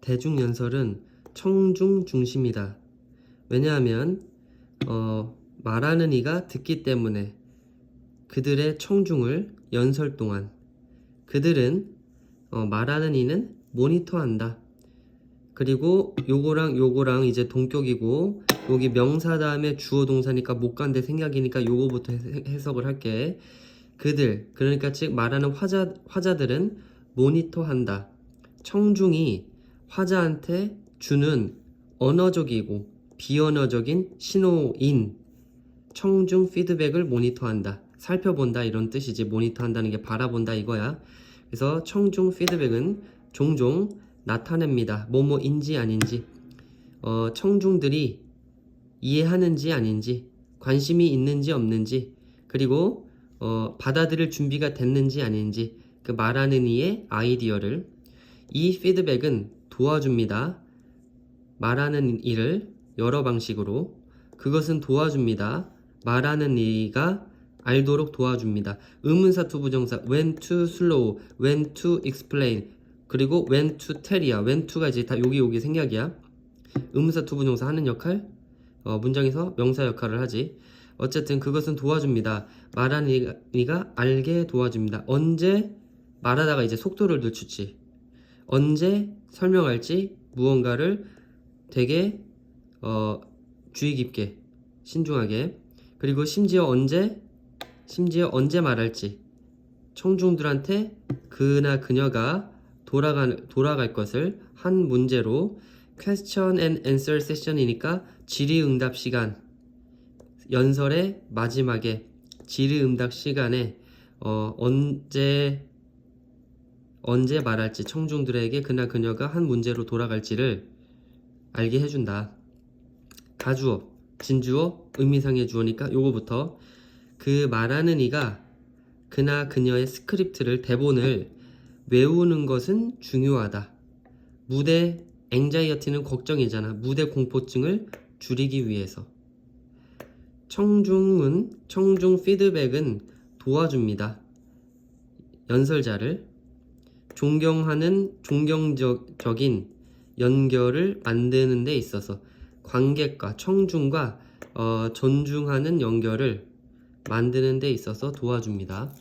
대중연설은 청중 중심이다. 왜냐하면 말하는 이가 듣기 때문에 그들의 청중을 연설 동안 그들은 말하는 이는 모니터한다. 그리고 요거랑 이제 동격이고 여기 명사 다음에 주어 동사니까 못 간대 생략이니까 요거부터 해석을 할게. 그들 그러니까 즉 말하는 화자들은 모니터한다. 청중이 화자한테 주는 언어적이고 비언어적인 신호인 청중 피드백을 모니터한다. 살펴본다 이런 뜻이지. 모니터한다는 게 바라본다 이거야. 그래서 청중 피드백은 종종 나타냅니다. 뭐뭐인지 아닌지 청중들이 이해하는지 아닌지 관심이 있는지 없는지 그리고 받아들일 준비가 됐는지 아닌지 그 말하는 이의 아이디어를 이 피드백은 도와줍니다. 말하는 이를 여러 방식으로 그것은 도와줍니다. 말하는 이가 알도록 도와줍니다. 의문사 투부정사 when to slow, when to explain 그리고 when to tell이야. when to가 이제 다 여기 생략이야. 의문사 투부정사 하는 역할 문장에서 명사 역할을 하지. 어쨌든 그것은 도와줍니다. 말하는 이가 알게 도와줍니다. 언제 말하다가 이제 속도를 늦추지. 언제 설명할지 무언가를 되게 주의 깊게 신중하게 그리고 심지어 언제 말할지 청중들한테 그나 그녀가 돌아갈 것을 한 문제로 question and answer session이니까 질의응답 시간 연설의 마지막에 질의응답 시간에 언제 말할지 청중들에게 그나 그녀가 한 문제로 돌아갈지를 알게 해준다. 가주어, 진주어, 의미상의 주어니까 요거부터 그 말하는 이가 그나 그녀의 스크립트를 대본을 외우는 것은 중요하다. 무대 앵자이어티는 걱정이잖아. 무대 공포증을 줄이기 위해서. 청중 피드백은 도와줍니다. 연설자를 존경적인 연결을 만드는 데 있어서 관객과 청중과 존중하는 연결을 만드는 데 있어서 도와줍니다.